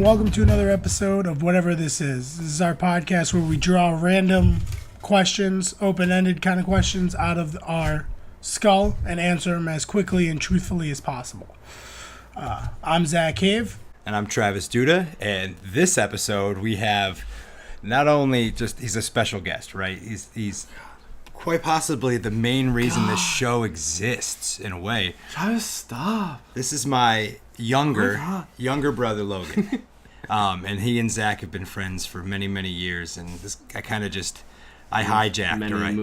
welcome to another episode of whatever this is. This is our podcast where we draw random questions, open-ended kind of questions out of our skull and answer them as quickly and truthfully as possible. I'm Zach Cave. And I'm Travis Duda, and this episode we have not only just, he's a special guest, right? He's quite possibly the main reason this show exists, in a way. Travis, stop. This is my younger brother, Logan. And he and Zach have been friends for many, many years, and this I kind of just, I hijacked, Many right?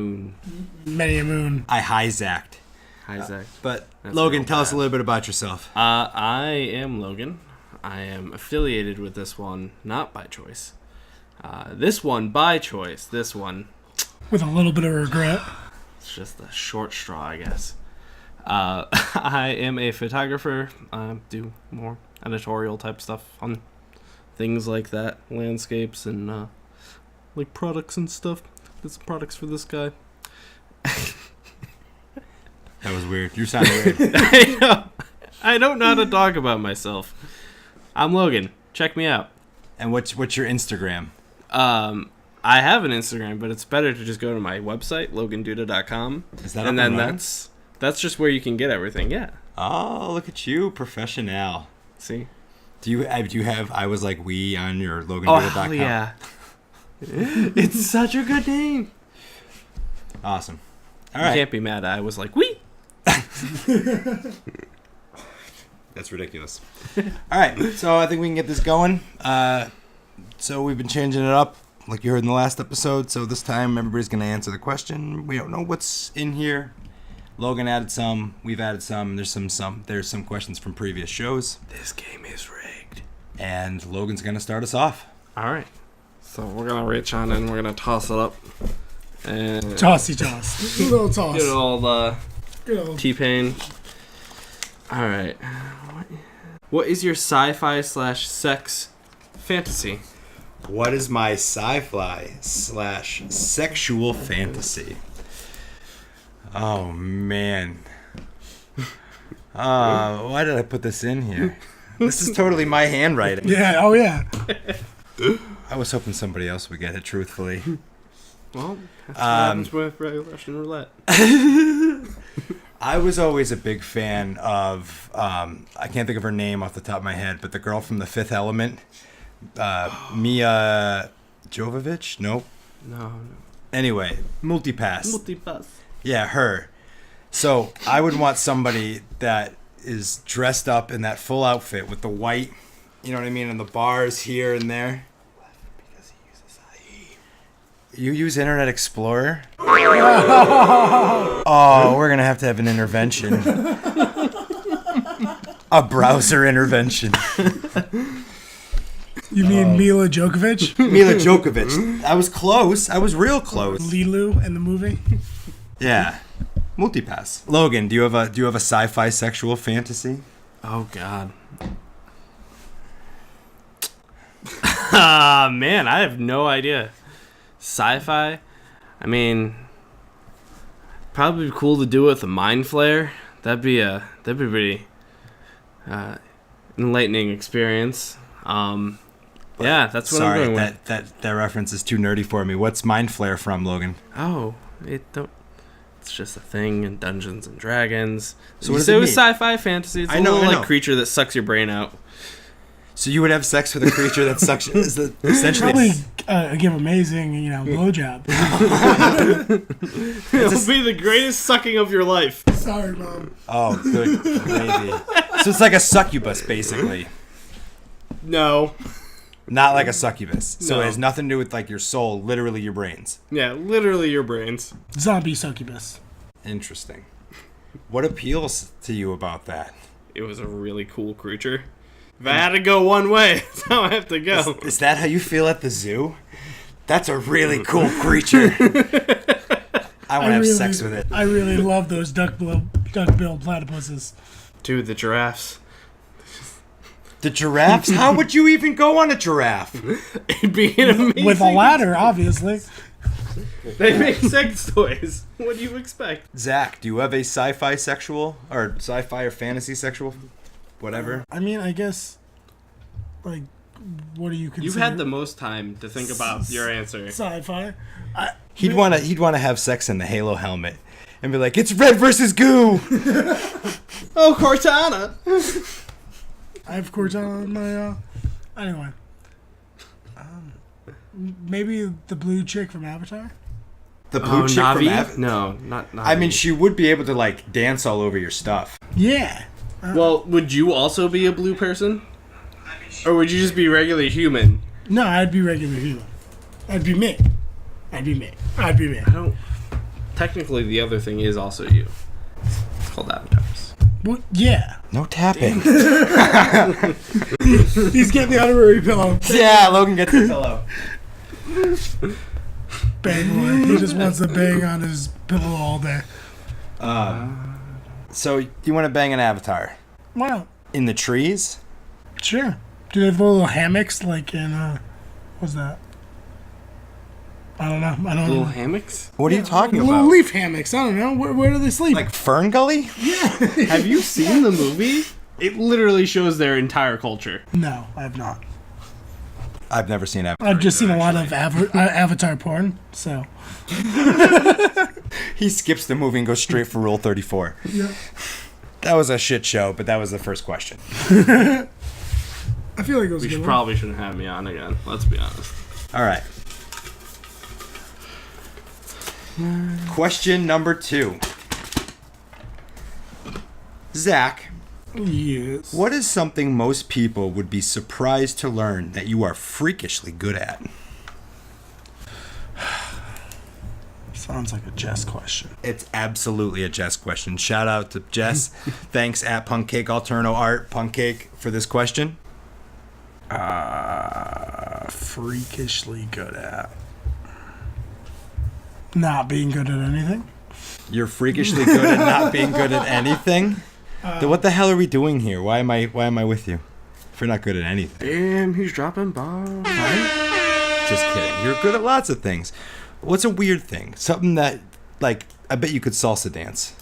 Many a moon. I hijacked. Hi, Zach. But That's Logan, real tell us a bad. little bit about yourself. I am Logan. I am affiliated with this one, not by choice. This one by choice. This one, With a little bit of regret. it's just a short straw, I guess. I am a photographer. I do more editorial type stuff on things like that, landscapes and like products and stuff. Did some products for this guy. That was weird. You sounded weird. I know. I don't know how to talk about myself. I'm Logan. Check me out. And what's your Instagram? I have an Instagram, but it's better to just go to my website, logenduda.com. Is that and up then running? that's just where you can get everything. Yeah. Oh, look at you, professional. See? Do you have I was like we on your Oh, logenduda.com? hell yeah. It's such a good name. Awesome. All You right. can't be mad. I was like, we. That's ridiculous. All right. So I think we can get this going. So we've been changing it up like you heard in the last episode. So this time everybody's going to answer the question. We don't know what's in here. Logan added some. We've added some. There's some questions from previous shows. This game is rigged. And Logan's going to start us off. All right. So we're going to reach on and we're going to toss it up. And Tossy toss. Good old toss. Good old Good old. T-Pain. All right. What is your sci-fi / sex fantasy? What is my sci-fi / sexual fantasy? Oh, man. Why did I put this in here? This is totally my handwriting. Yeah, oh yeah. I was hoping somebody else would get it, truthfully. Well, that's what happens with Russian roulette. I was always a big fan of, I can't think of her name off the top of my head, but the girl from The Fifth Element. Mia Jovovich? Nope. No. Anyway, Multipass. Multipass. Yeah, her. So I would want somebody that is dressed up in that full outfit with the white, you know what I mean, and the bars here and there. Because he uses IE. You use Internet Explorer? Oh, we're going to have an intervention. A browser intervention. You mean Mila Djokovic? Mila Djokovic. I was close. I was real close. Lilu in the movie? Yeah. Multipass. Logan, do you have a sci-fi sexual fantasy? Oh, God. Man, I have no idea. Sci-fi? I mean, probably be cool to do with a mind flare. That'd be pretty enlightening experience. Yeah, that's what I'm going with. That reference is too nerdy for me. What's Mind Flare from, Logan? Oh, it's just a thing in Dungeons and Dragons. So what does it it was mean? sci-fi fantasy. It's I a know, little I know. like creature that sucks your brain out. So you would have sex with a creature that sucks essentially. Probably give amazing, blowjob. It'll be the greatest sucking of your life. Sorry, Mom. Oh, good gravy. So it's like a succubus, basically. No. Not like a succubus. So No. it has nothing to do with like your soul, literally your brains. Yeah, literally your brains. Zombie succubus. Interesting. What appeals to you about that? It was a really cool creature. If I had to go one way, that's how I have to go. Is that how you feel at the zoo? That's a really cool creature. I want to have sex with it. I really love those duck-billed platypuses. Dude, the giraffes. The giraffes? How would you even go on a giraffe? It'd be an amazing... With a ladder, obviously. They make sex toys. What do you expect? Zach, do you have a sci-fi sexual or sci-fi or fantasy sexual, whatever? I mean, I guess, like, what do you consider? You've had the most time to think about your answer. Sci-fi. He'd want to have sex in the Halo helmet and be like, it's red versus goo. Oh, Cortana! I have Cortana on my. Anyway. Maybe the blue chick from Avatar? The blue chick from Navi? No, not Navi. I mean, she would be able to, like, dance all over your stuff. Yeah. Well, would you also be a blue person? Or would you just be regular human? No, I'd be regular human. I'd be me. I don't... Technically, the other thing is also you. It's called avatars. Well, yeah. No tapping. He's getting the honorary pillow. Yeah, Logan gets the pillow. Bang away. He just wants to bang on his pillow all day. So, you want to bang an avatar? Why not? In the trees? Sure. Do they have little hammocks like in, what's that? I don't know. Little hammocks? What are you talking Little about? leaf hammocks. I don't know. Where do they sleep? Like Fern Gully? Have you seen the movie? It literally shows their entire culture. No, I have not. I've never seen Avatar. I've just seen a lot of Avatar porn, so. He skips the movie and goes straight for Rule 34. Yeah. That was a shit show, but that was the first question. I feel like it was a good one. Probably shouldn't have me on again. Let's be honest. All right. Question number 2. Zach, Yes. what is something most people would be surprised to learn that you are freakishly good at? Sounds like a Jess question. It's absolutely a Jess question. Shout out to Jess. Thanks at Punkcake Alterno Art, Punkcake, for this question. Freakishly good at. Not being good at anything. You're freakishly good at not being good at anything? Then what the hell are we doing here? Why am I with you? If you're not good at anything. Damn, he's dropping bombs. Just kidding. You're good at lots of things. What's a weird thing? Something that, like, I bet you could salsa dance.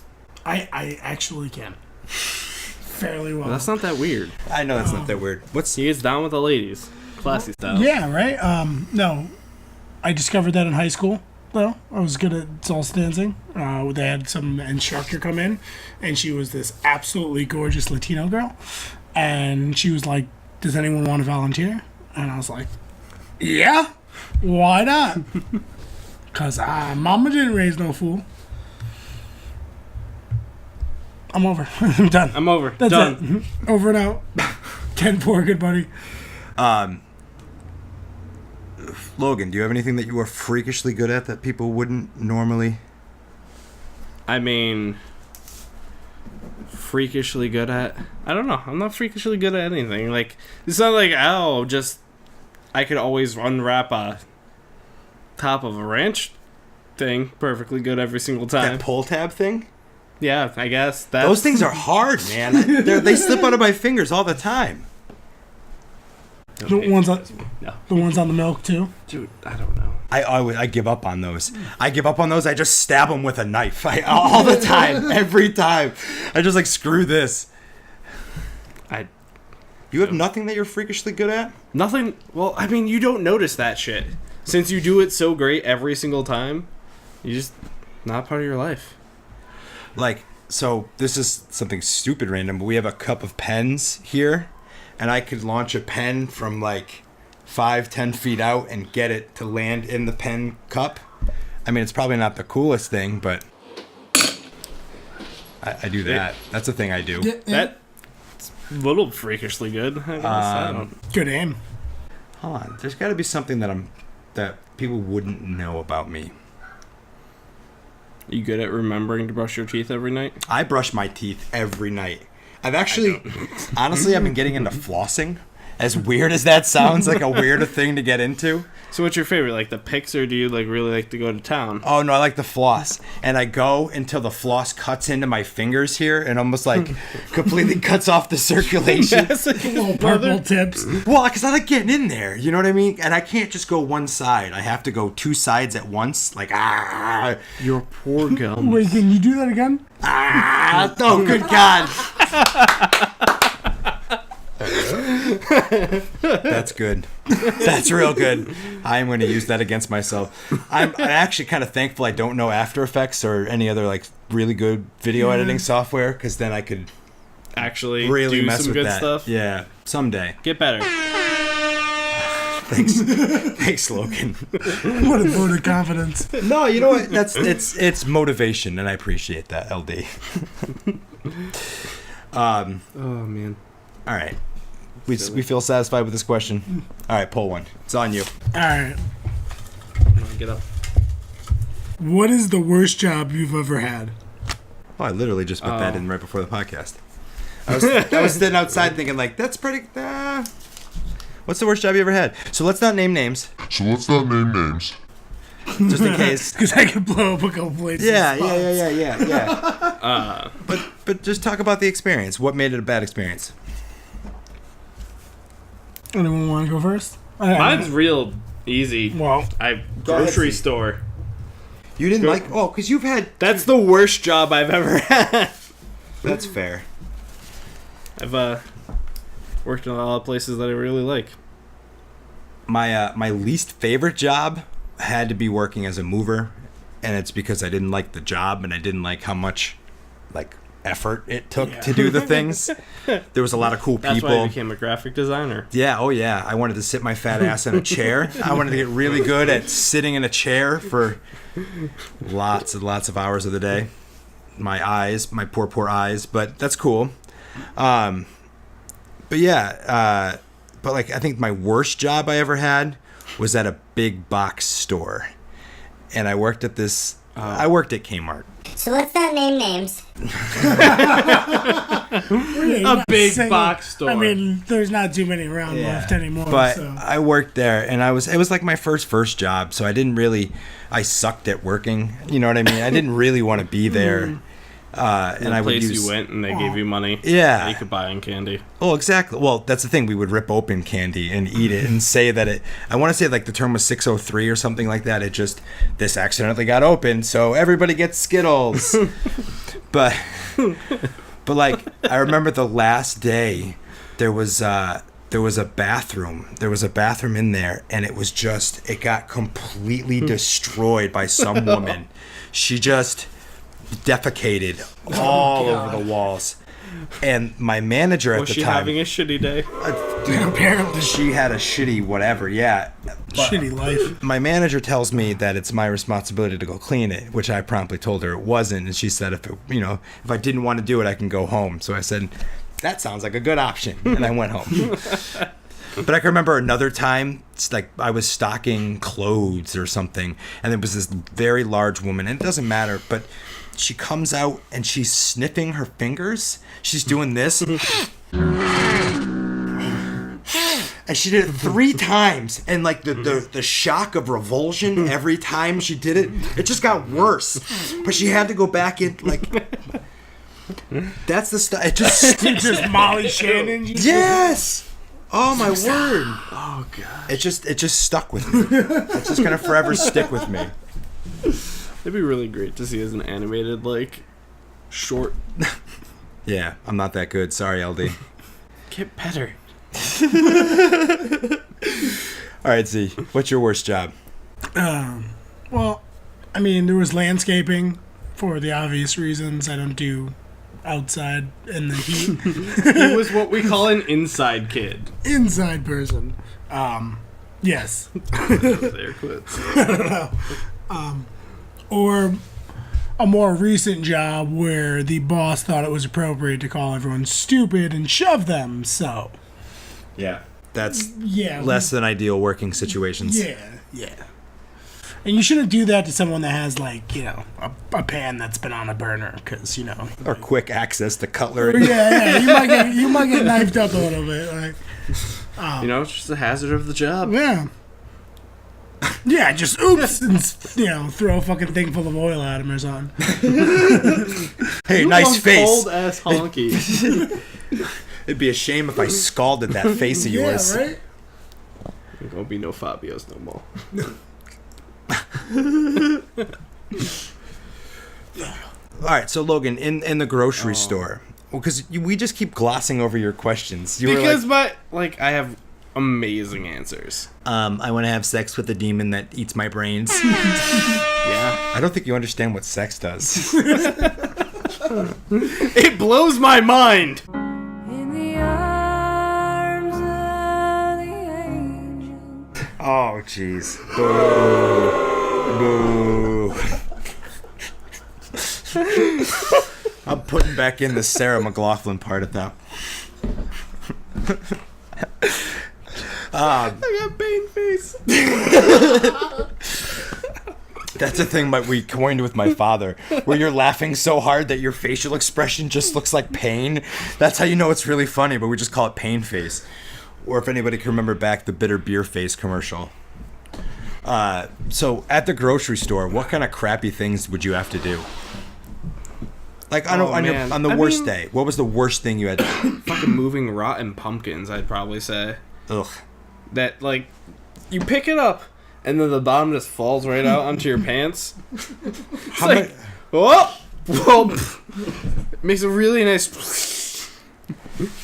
I actually can. Fairly well. Well, that's not that weird. I know that's not that weird. He gets down with the ladies. Classy style. Yeah, right? No. I discovered that in high school, though. I was good at salsa dancing. They had some instructor come in, and she was this absolutely gorgeous Latino girl. And she was like, does anyone want to volunteer? And I was like, yeah, why not? Because mama didn't raise no fool. I'm over. I'm done. I'm over. That's Done. it. Over and out. 10-4, good buddy. Logan, do you have anything that you are freakishly good at that people wouldn't normally? I mean, freakishly good at... I don't know. I'm not freakishly good at anything. Like, it's not like, I could always unwrap a top of a ranch thing perfectly good every single time. That pull tab thing? Yeah, I guess. Those things are hard, man. They slip out of my fingers all the time. The ones on No. the ones on the milk too. Dude, I don't know. I give up on those. I just stab them with a knife. All the time. Every time. I just like, screw this. You have nothing that you're freakishly good at? Nothing. Well, I mean, you don't notice that shit. Since you do it so great every single time, you just not part of your life. Like, so this is something stupid random, but we have a cup of pens here, and I could launch a pen from like 5-10 feet out and get it to land in the pen cup. I mean, it's probably not the coolest thing, but I do that. That's a thing I do. That's a little freakishly good, I guess. I don't. Good aim. Hold on. There's got to be something that people wouldn't know about me. You good at remembering to brush your teeth every night? I brush my teeth every night. Honestly, I've been getting into flossing. As weird as that sounds, like a weirder thing to get into. So what's your favorite? Like the picks, or do you like really like to go to town? Oh, no, I like the floss. And I go until the floss cuts into my fingers here and almost like completely cuts off the circulation. Yes, Little purple tips. Well, because I like getting in there, you know what I mean? And I can't just go one side. I have to go two sides at once. Like, Your poor gum. Wait, can you do that again? oh, good God. That's good. That's real good. I'm going to use that against myself. I'm actually kind of thankful I don't know After Effects or any other like really good video editing software, because then I could Actually really do mess some with good that. stuff. Yeah, someday. Get better. Thanks, Logan. What a vote of confidence. No, you know what? It's motivation, and I appreciate that, LD. Oh man. All right. We feel satisfied with this question. All right, pull one. It's on you. All right. Get up. What is the worst job you've ever had? Oh, I literally just put that in right before the podcast. I was sitting outside thinking, like, that's pretty... what's the worst job you ever had? So let's not name names. Just in case. Because I could blow up a couple places. Yeah. But just talk about the experience. What made it a bad experience? Anyone want to go first? Mine's real easy. Well, Grocery store. You didn't like... Oh, because you've had... That's the worst job I've ever had. That's fair. I've worked in a lot of places that I really like. My least favorite job had to be working as a mover, and it's because I didn't like the job and I didn't like how much like effort it took to do the things. There was a lot of cool people. That's why I became a graphic designer. Yeah, oh yeah. I wanted to sit my fat ass in a chair. I wanted to get really good at sitting in a chair for lots and lots of hours of the day. My eyes, my poor eyes, but that's cool. But yeah, but like I think my worst job I ever had was at a big box store, and I worked at this. I worked at Kmart. So let's not name names. A big box store. I mean, there's not too many around left anymore. But so. I worked there, and it was like my first job, so I sucked at working. You know what I mean? I didn't really want to be there. And I would place use, you went and they gave you money. Yeah. That you could buy in candy. Oh, exactly. Well, that's the thing. We would rip open candy and eat it and say that I want to say like the term was 603 or something like that. This accidentally got open, so everybody gets Skittles. but like, I remember the last day there was a bathroom. There was a bathroom in there, and it got completely destroyed by some woman. She just defecated all over the walls, and my manager at Was the she time having a shitty day? Apparently. she had a shitty whatever. Yeah, Shitty life. my manager tells me that it's my responsibility to go clean it, which I promptly told her it wasn't, and she said if I didn't want to do it, I can go home. So I said that sounds like a good option, and I went home. But I can remember another time, it's like I was stocking clothes or something, and there was this very large woman, and it doesn't matter, but she comes out and she's sniffing her fingers. She's doing this. And she did it 3 times. And like the shock of revulsion every time she did it, it just got worse. But she had to go back in like... That's the stuff. It just Molly Shannon. Yes! Oh my word. Oh god. It just stuck with me. It's just gonna forever stick with me. It'd be really great to see as an animated like short. Yeah, I'm not that good. Sorry, LD. Get better. All right, Z. What's your worst job? Well, I mean, there was landscaping for the obvious reasons. I don't do outside in the heat. He was what we call an inside kid. Inside person. Yes. There quits. I don't know. Or a more recent job where the boss thought it was appropriate to call everyone stupid and shove them. So, Yeah. That's yeah. less than ideal working situations. Yeah. And you shouldn't do that to someone that has, like, a pan that's been on a burner, because, Or quick access to cutlery. Yeah, you might get knifed up a little bit. Like, It's just a hazard of the job. yeah. Yeah, just oops, and throw a fucking thing full of oil at him or something. Hey, nice face. Cold ass honky. It'd be a shame if I scalded that face of yours. Yeah, right? There won't be no Fabios no more. All right, so Logan, in the grocery store, Well, because we just keep glossing over your questions. Because I have amazing answers. I want to have sex with a demon that eats my brains. Yeah. I don't think you understand what sex does. It blows my mind. In the arms of the angel. Oh, jeez. Boo. Boo. I'm putting back in the Sarah McLachlan part of that. I got pain face. That's a thing we coined with my father, where you're laughing so hard that your facial expression just looks like pain. That's how you know it's really funny, but we just call it pain face. Or if anybody can remember back, the bitter beer face commercial. So at the grocery store, what kind of crappy things would you have to do? Like on the worst day, what was the worst thing you had to do? Fucking moving rotten pumpkins, I'd probably say. Ugh. That, like, you pick it up, and then the bottom just falls right out onto your pants. It's like, whoa, makes a really nice.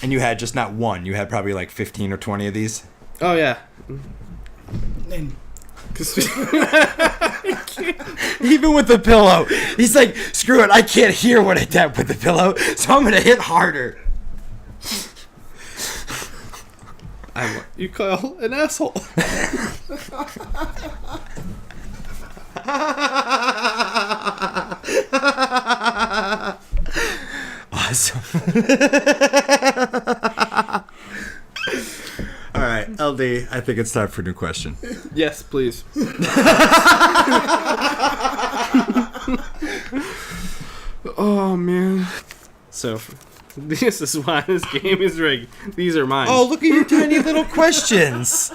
And you had just not one. You had probably like 15 or 20 of these. Oh yeah. And Even with the pillow, he's like, screw it, I can't hear what I tap with the pillow, so I'm gonna hit harder. I'm what you call an asshole. Awesome. All right, LD, I think it's time for a new question. Yes, please. Oh man. So this is why this game is rigged. These are mine. Oh, look at your tiny little questions.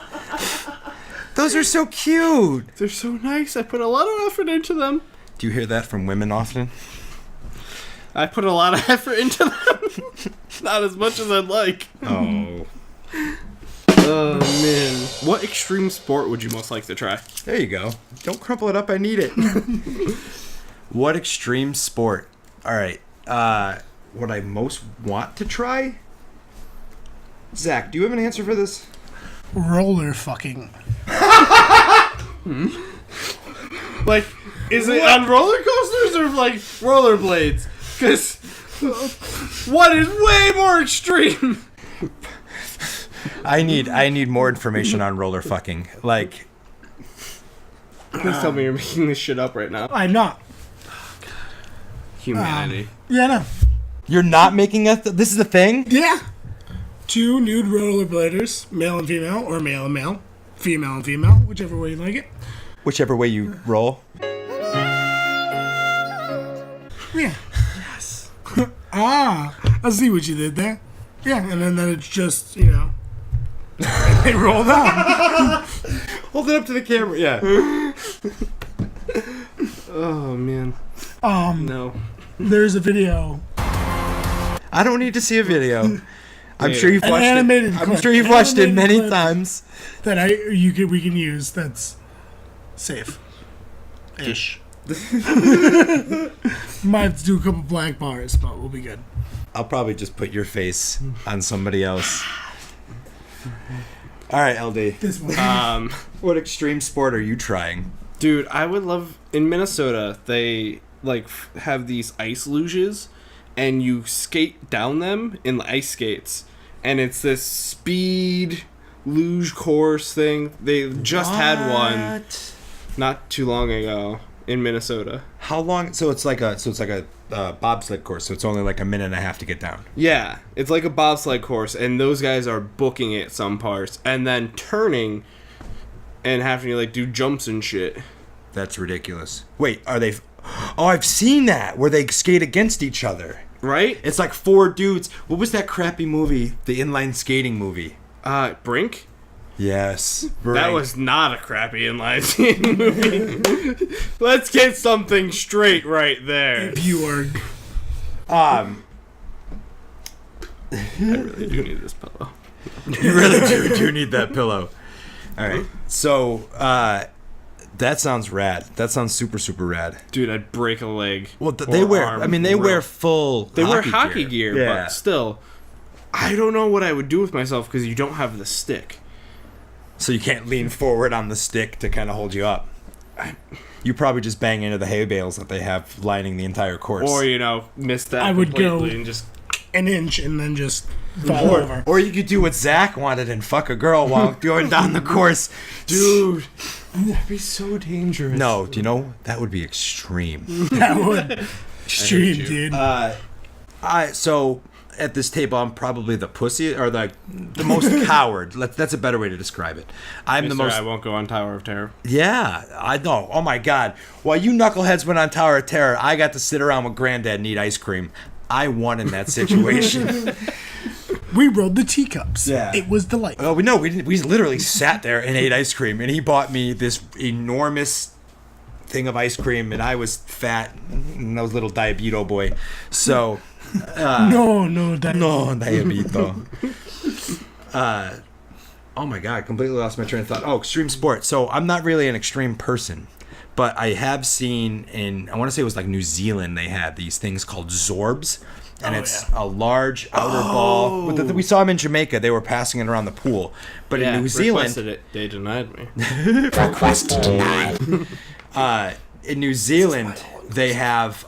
Those are so cute. They're so nice. I put a lot of effort into them. Do you hear that from women often? I put a lot of effort into them. Not as much as I'd like. Oh. Oh man. What extreme sport would you most like to try? There you go. Don't crumple it up. I need it. What extreme sport? All right. What I most want to try? Zach, do you have an answer for this? roller fucking. Like, is it on roller coasters or like rollerblades? Because one is way more extreme. I need more information on roller fucking. Like, Please tell me you're making this shit up right now. I'm not. Humanity. Yeah, no. you're not making this is a thing? Yeah. 2 nude rollerbladers, male and female, or male and male, female and female, whichever way you like it. Whichever way you roll. Yeah. Yes. I see what you did there. Yeah, and then it's just, you know, they roll down. Hold it up to the camera. Yeah. Oh man. No. There's a video. I don't need to see a video. I'm sure you've An watched animated it. I'm clip. sure you've watched it Animated many clip. times. That we can use that's safe. Ish. Might have to do a couple black bars, but we'll be good. I'll probably just put your face on somebody else. All right, LD. This one. What extreme sport are you trying? Dude, I would love in Minnesota. They like have these ice luges, and you skate down them in the ice skates, and it's this speed luge course thing. They just had one not too long ago in Minnesota. How long? So it's like a bobsled course. So it's only like a minute and a half to get down. Yeah, it's like a bobsled course, and those guys are booking it some parts, and then turning and having to like do jumps and shit. That's ridiculous. Wait, are they? Oh, I've seen that where they skate against each other. Right? It's like 4 dudes. What was that crappy movie? The inline skating movie. Brink? Yes. That Brink. was not a crappy inline skating movie. Let's get something straight right there. If you are. I really do need this pillow. You really do need that pillow. All right. So, That sounds rad. That sounds super, super rad. Dude, I'd break a leg. Well, they wear. arm I mean, they wear real- full. They wear hockey gear, Yeah. but still, I don't know what I would do with myself because you don't have the stick. So you can't lean forward on the stick to kind of hold you up. You probably just bang into the hay bales that they have lining the entire course. Or, miss that I would go- completely and just... An inch and then just fall over. Or you could do what Zach wanted and fuck a girl while going down the course. Dude, that'd be so dangerous. No, do you know? That would be extreme. That would extreme, you. dude. So at this table, I'm probably the pussy or the most coward. That's a better way to describe it. I'm Mister, the most. I won't go on Tower of Terror. Yeah, I know. Oh my god! While you knuckleheads went on Tower of Terror, I got to sit around with Granddad and eat ice cream. I won in that situation. We rode the teacups. Yeah. It was delightful. Oh, we didn't. We literally sat there and ate ice cream, and he bought me this enormous thing of ice cream, and I was fat, and I was a little diabeto boy. So. No, No, diabito. Oh my god, completely lost my train of thought. Oh, extreme sport. So I'm not really an extreme person, but I have seen I want to say it was like New Zealand, they had these things called Zorbs. And it's a large outer ball. But we saw them in Jamaica. They were passing it around the pool. But in New Zealand... requested it. They denied me. Request denied. In New Zealand, they have...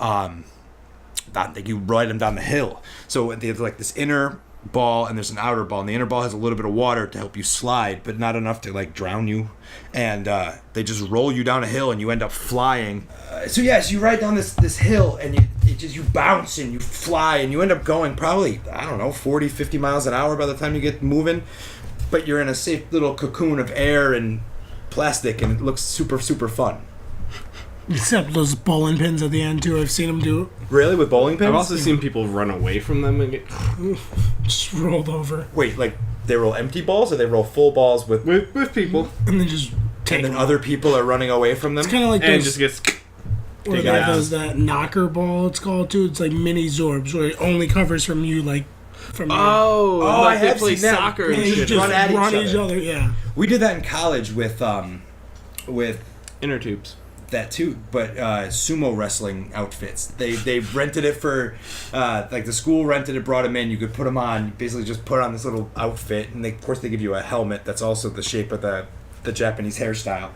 you ride them down the hill. So they have like this inner ball and there's an outer ball. And the inner ball has a little bit of water to help you slide, but not enough to like drown you. And they just roll you down a hill and you end up flying. So you ride down this hill and you bounce and you fly and you end up going probably, I don't know, 40, 50 miles an hour by the time you get moving. But you're in a safe little cocoon of air and plastic and it looks super, super fun. Except those bowling pins at the end, too. I've seen them do it. Really? With bowling pins? I've also seen people run away from them and get Just rolled over. Wait, like they roll empty balls or they roll full balls with with people And then just take and then them. other people are running away from them? It's kind of like and those... just gets Or Take they it have out. that knocker ball, it's called, too. It's like mini Zorbs, where it only covers from you, like, from your... oh I like they have play seen that. soccer And and you shit. just run at each other. yeah. We did that in college with Inner tubes. that too, but sumo wrestling outfits. They rented it for like the school rented it, brought them in. You could put them on. You basically just put on this little outfit, and of course they give you a helmet that's also the shape of the Japanese hairstyle.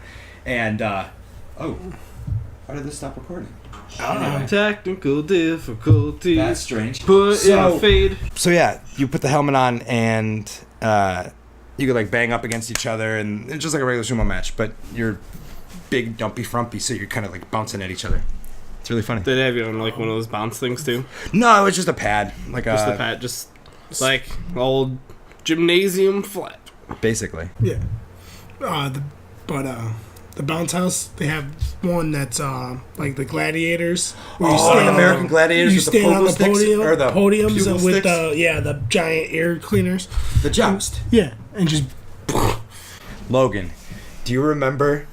And how did this stop recording? I don't know. Technical difficulties. That's strange. Put in a fade. So yeah, you put the helmet on and you could like bang up against each other, and it's just like a regular sumo match, but you're big, dumpy, frumpy, so you're kind of like bouncing at each other. It's really funny. Did they have you on like one of those bounce things too? No, it was just a pad, like Just the pad, just like old gymnasium flat. basically. Yeah. The bounce house, they have one that's like the Gladiators. Where you Oh, American Gladiators You with the stand on pogo the sticks, podium, or the podiums bugle with sticks? the giant ear cleaners. The joust. Yeah, and just Logan, do you remember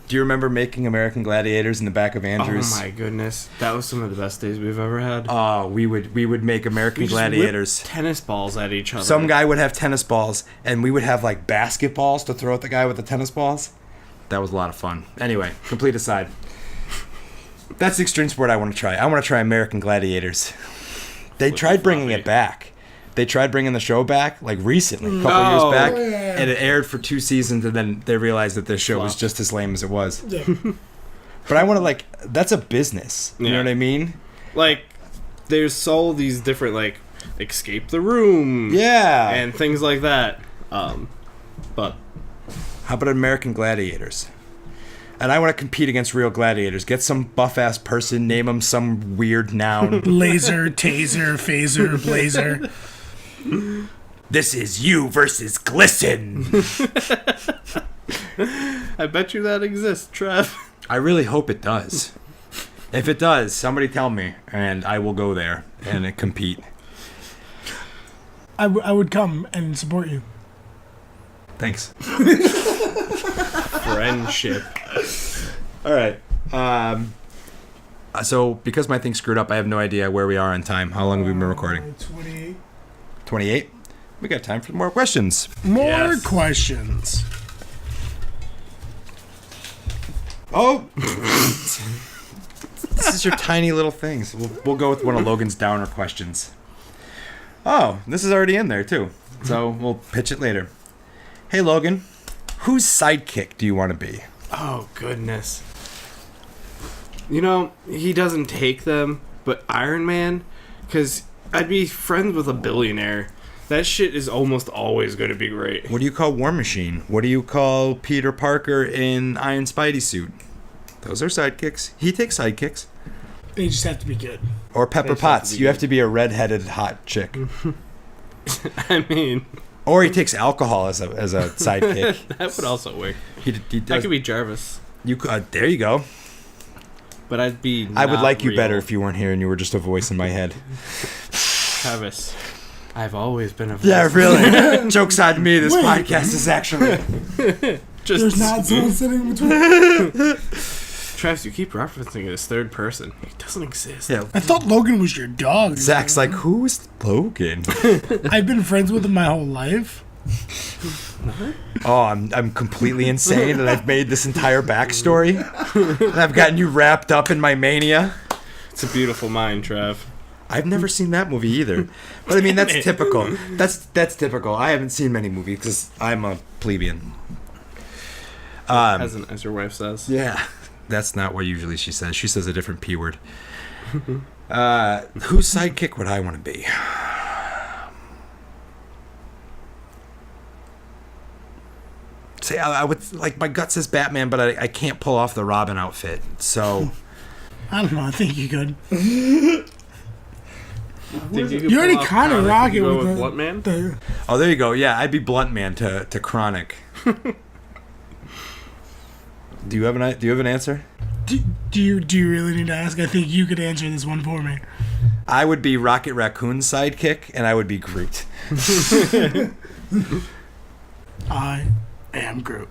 making American Gladiators in the back of Andrews? Oh my goodness, that was some of the best days we've ever had. We would make American We just Gladiators. whipped tennis balls at each other. Some guy would have tennis balls, and we would have like basketballs to throw at the guy with the tennis balls. That was a lot of fun. Anyway, complete aside. That's the extreme sport I want to try. I want to try American Gladiators. They tried bringing it back. They tried bringing the show back like recently, a couple years back, and it aired for 2 seasons, and then they realized that their show was just as lame as it was. yeah. But I want to that's a business. You know Yeah. what I mean? Like, there's all these different like escape the room, Yeah. and things like that. But How about American Gladiators? And I want to compete against real gladiators. Get some buff-ass person, name them some weird noun. Laser, taser, phaser, blazer. This is you versus Glisten. I bet you that exists, Trev. I really hope it does. If it does, somebody tell me, and I will go there and compete. I would come and support you. Thanks. Friendship. All right. So, because my thing screwed up, I have no idea where we are on time. How long have we been recording? 28. 28? We got time for more questions. More Yes. questions. Oh! This is your tiny little things. We'll go with one of Logan's downer questions. Oh, this is already in there, too. So we'll pitch it later. Hey, Logan. Whose sidekick do you want to be? Oh, goodness. You know, he doesn't take them, but Iron Man, because I'd be friends with a billionaire. That shit is almost always going to be great. What do you call War Machine? What do you call Peter Parker in Iron Spidey suit? Those are sidekicks. He takes sidekicks. They just have to be good. Or Pepper Potts. You have to be a redheaded hot chick. I mean... Or he takes alcohol as a sidekick. That would also work. He That does. could be Jarvis. There you go. But I'd be I would not like you real. better if you weren't here and you were just a voice in my head. Travis, I've always been a voice. Yeah, really. Joke's on me. This Wait. podcast is actually... Just There's not someone sitting between. Travis, you keep referencing it as third person. It doesn't exist. Yeah. I thought Logan was your dog. Zach's like, who's Logan? I've been friends with him my whole life. Oh, I'm completely insane and I've made this entire backstory. And I've gotten you wrapped up in my mania. It's a beautiful mind, Trav. I've never seen that movie either. But I mean, that's typical. That's typical. I haven't seen many movies because I'm a plebeian. Peasant, as your wife says. Yeah, that's not what usually she says. She says a different P word. Whose sidekick would I want to be? Say, I would like, my gut says Batman, but I can't pull off the Robin outfit. So I don't know. I think you could. Think you could You already pull off kind of Chronic rock and it go with the, Blunt Man? oh, there you go. Yeah, I'd be Blunt Man to Chronic. Do you have an answer? Do you really need to ask? I think you could answer this one for me. I would be Rocket Raccoon's sidekick, and I would be Groot. I am Groot.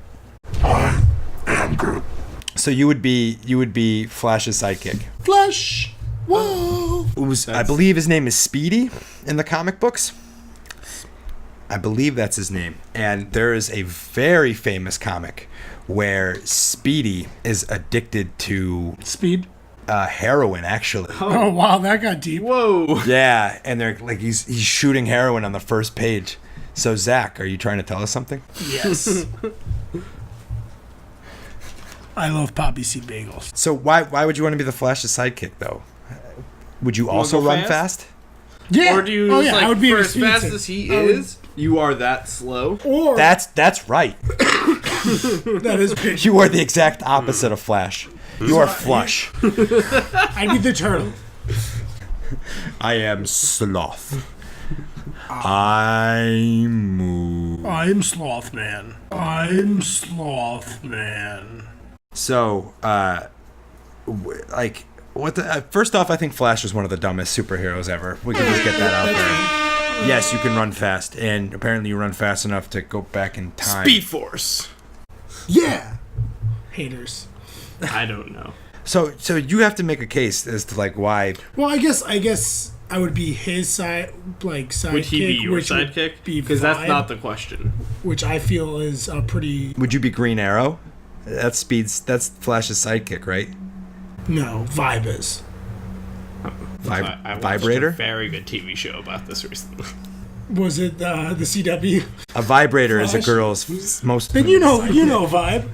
So you would be Flash's sidekick. Flash. Whoa. I believe his name is Speedy in the comic books. I believe that's his name. And there is a very famous comic where Speedy is addicted to Speed. heroin, actually. Oh wow, that got deep. Whoa! Yeah, and they're like he's shooting heroin on the first page. So Zach, are you trying to tell us something? Yes. I love poppy seed bagels. So why would you want to be the Flash's sidekick though? Would you also go run fast? fast? Yeah. Or do you oh, just, yeah, like, I would be for a as fast speedster. as he is, you are that slow? Or That's right. that is big. You are the exact opposite of Flash. You are flush. I'd be the turtle. I am sloth. I move. I'm Sloth Man. I'm Sloth Man. So, like, what the? First off, I think Flash is one of the dumbest superheroes ever. We can just get that out there. Yes, you can run fast, and apparently you run fast enough to go back in time. Speed Force. Yeah. Haters. I don't know. So you have to make a case as to like why. Well, I guess I would be his sidekick. Would he be your which would sidekick? be Because that's Vibe, not the question. which I feel is a pretty Would you be Green Arrow? That's Flash's sidekick, right? no vibe is. I watched Vibrator? a very good TV show about this recently. Was it the CW? A vibrator is a Flash? girl's most. Then you know vibe.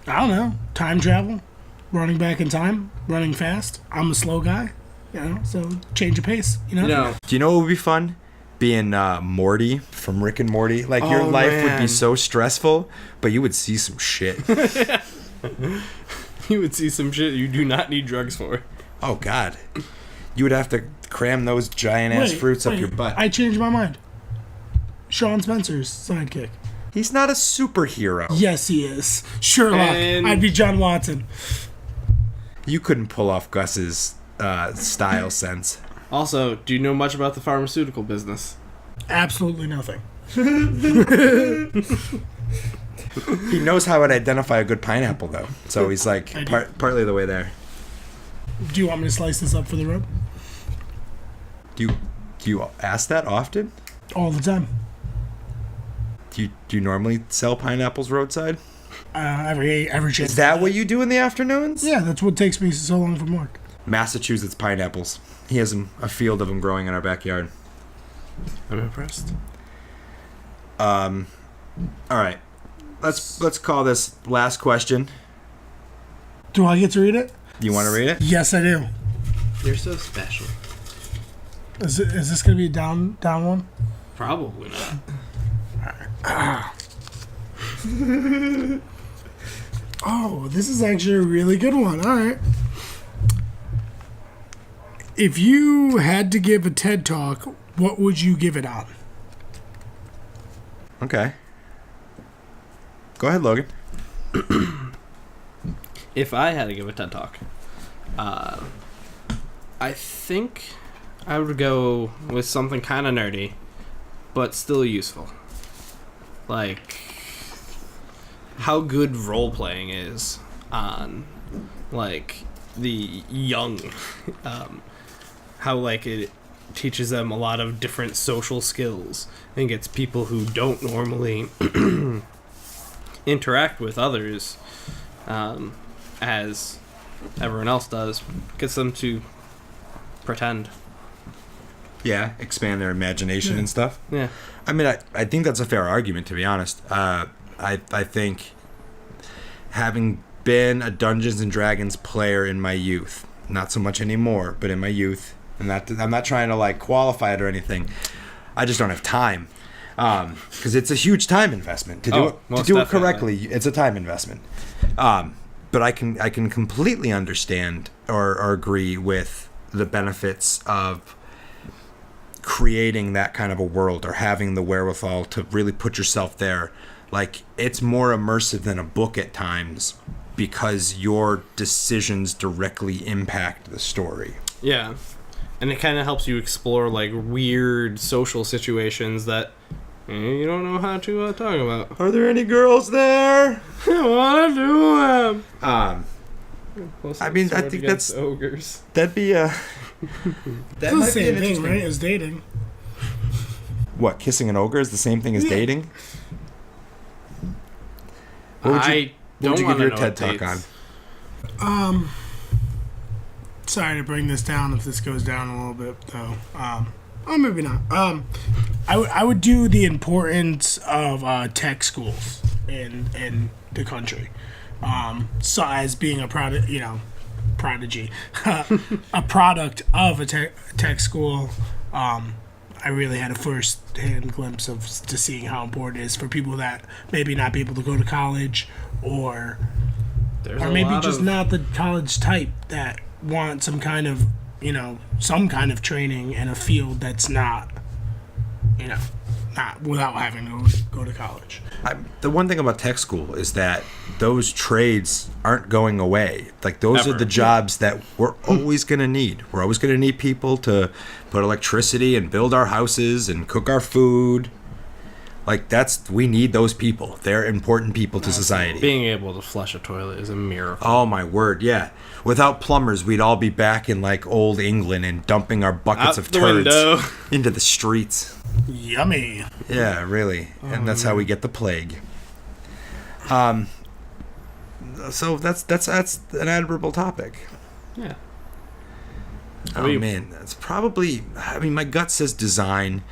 I don't know. Time travel, running back in time, running fast. I'm a slow guy, so change of pace. No. Do you know what would be fun? Being Morty from Rick and Morty. Like your Oh, life would man. be so stressful, but you would see some shit. You would see some shit you do not need drugs for. Oh God, you would have to cram those giant ass fruits up wait, your butt. I changed my mind. Sean Spencer's sidekick. He's not a superhero. Yes, he is. Sherlock. And- I'd be John Watson. You couldn't pull off Gus's style sense. Also, do you know much about the pharmaceutical business? Absolutely nothing. He knows how to identify a good pineapple, though. So he's like I do. partly the way there. Do you want me to slice this up for the rub? Do you ask that often? All the time. Do you normally sell pineapples roadside? Every chance. Is that what you do in the afternoons? Yeah, that's what takes me so long from work. Massachusetts pineapples. He has a field of them growing in our backyard. I'm impressed. All right. Let's call this last question. Do I get to read it? You want to read it? Yes, I do. You're so special. Is this gonna be a down one? Probably not. Oh, this is actually a really good one. All right. If you had to give a TED Talk, what would you give it on? Okay. Go ahead, Logan. If I had to give a TED Talk, I think I would go with something kind of nerdy, but still useful. Like how good role playing is on like the young, how like it teaches them a lot of different social skills and gets people who don't normally interact with others as everyone else does, gets them to pretend. Yeah, expand their imagination and stuff. Yeah. I mean, I think that's a fair argument, to be honest. I think having been a Dungeons and Dragons player in my youth, not so much anymore, but in my youth, and I'm not trying to like qualify it or anything. I just don't have time, because it's a huge time investment to do it correctly. It's a time investment. But I can completely understand or agree with the benefits of creating that kind of a world or having the wherewithal to really put yourself there. Like, it's more immersive than a book at times because your decisions directly impact the story. Yeah. And it kind of helps you explore like weird social situations that you don't know how to talk about. Are there any girls there? I want to do them. I mean, I think that's ogres. That'd be a It's the same thing, right? As dating. What, kissing an ogre is the same thing as dating? What would you give your TED Talk on? Sorry to bring this down if this goes down a little bit, though. Oh, maybe not. I would do the importance of tech schools in the country. So as being a prodigy, a product of a tech school, I really had a first-hand glimpse to seeing how important it is for people that maybe not be able to go to college or maybe just not the college type that want some kind of training in a field that's not without having to go to college. The one thing about tech school is that those trades aren't going away. Like, those are the jobs that we're always going to need. We're always going to need people to put electricity and build our houses and cook our food. Like, we need those people. They're important people to society. Being able to flush a toilet is a miracle. Oh, my word, yeah. Without plumbers, we'd all be back in, like, old England and dumping our buckets of turds into the streets. Yummy. Yeah, really. And that's how we get the plague. So that's an admirable topic. Yeah. Oh, man. That's probably... I mean, my gut says design.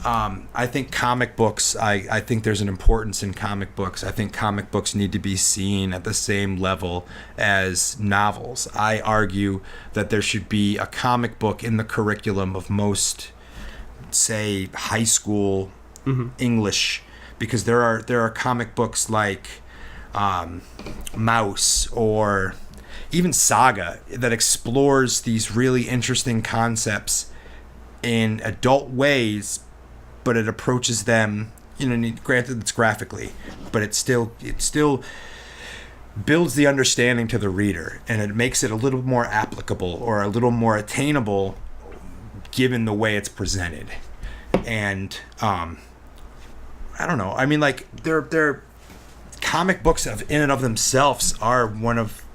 I think comic books, I think there's an importance in comic books. I think comic books need to be seen at the same level as novels. I argue that there should be a comic book in the curriculum of most, say, high school English, because there are comic books like Mouse or even Saga that explores these really interesting concepts in adult ways, but it approaches them, granted it's graphically, but it still builds the understanding to the reader, and it makes it a little more applicable or a little more attainable given the way it's presented. And I don't know. I mean, like, they're comic books in and of themselves are one of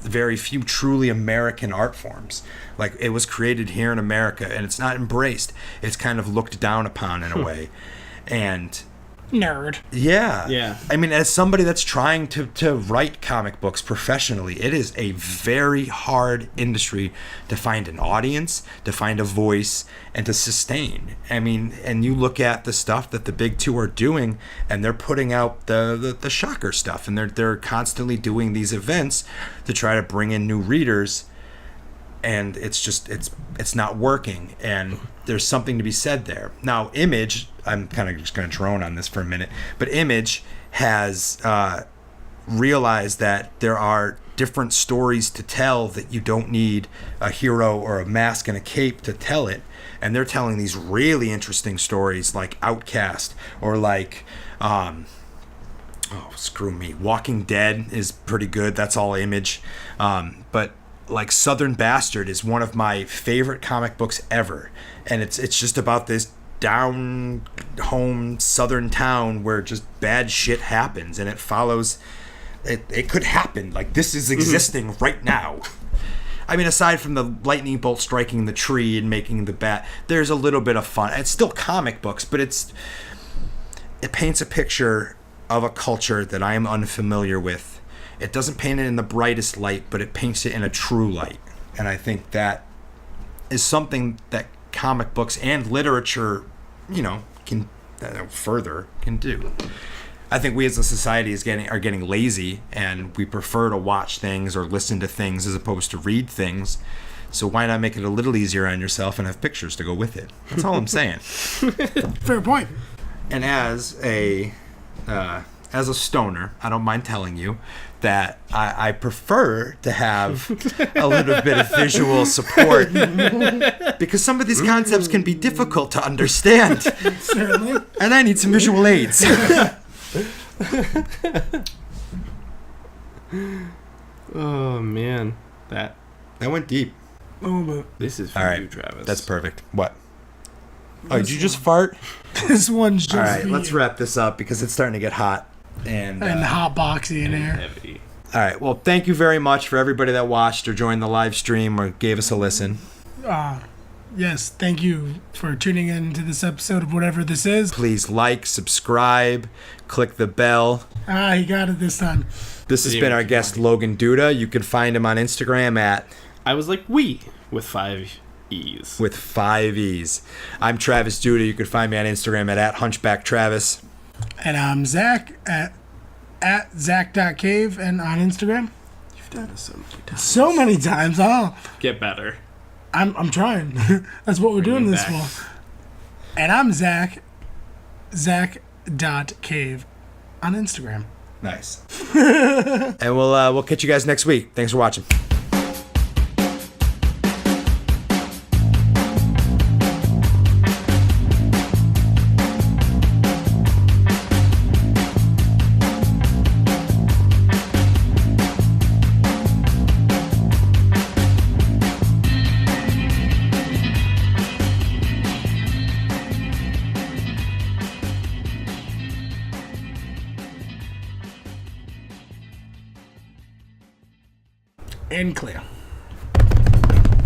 very few truly American art forms. Like, it was created here in America, and it's not embraced. It's kind of looked down upon in a way. And Nerd. Yeah. Yeah. I mean, as somebody that's trying to write comic books professionally, it is a very hard industry to find an audience, to find a voice, and to sustain. I mean, and you look at the stuff that the big two are doing, and they're putting out the shocker stuff, and they're constantly doing these events to try to bring in new readers. And it's just it's not working, and there's something to be said there. Now, Image, I'm kind of just going to drone on this for a minute, but Image has realized that there are different stories to tell, that you don't need a hero or a mask and a cape to tell it, and they're telling these really interesting stories like Outcast, or like Walking Dead is pretty good. That's all Image, but like Southern Bastard is one of my favorite comic books ever, and it's just about this down home southern town where just bad shit happens, and it follows it could happen, like this is existing right now. I mean, aside from the lightning bolt striking the tree and making the bat, there's a little bit of fun. It's still comic books, but it paints a picture of a culture that I am unfamiliar with. It doesn't paint it in the brightest light, but it paints it in a true light. And I think that is something that comic books and literature, can do. I think we as a society are getting lazy, and we prefer to watch things or listen to things as opposed to read things. So why not make it a little easier on yourself and have pictures to go with it? That's all I'm saying. Fair point. And as a stoner, I don't mind telling you that I prefer to have a little bit of visual support, because some of these concepts can be difficult to understand. Certainly. And I need some visual aids. Oh man, that went deep. Oh, but this is for All right, you, Travis. That's perfect. What? Oh, did you just fart? this one's just All right, for let's you. wrap this up because it's starting to get hot. And hot boxy in here. heavy. all right, well, thank you very much for everybody that watched or joined the live stream or gave us a listen. Yes, thank you for tuning in to this episode of whatever this is. Please like, subscribe, click the bell. He got it this time. This has been our guest, Logen Duda. You can find him on Instagram I was like, with 5 E's. with 5 E's. I'm Travis Duda. You can find me on Instagram at HunchbackTravis. And I'm Zach at Zach.cave and on Instagram. You've done it so many times. So many times. Oh, Get better. I'm trying. That's what we're doing Bring this it back. for. And I'm Zach.cave on Instagram. Nice. And we'll catch you guys next week. Thanks for watching. And clear.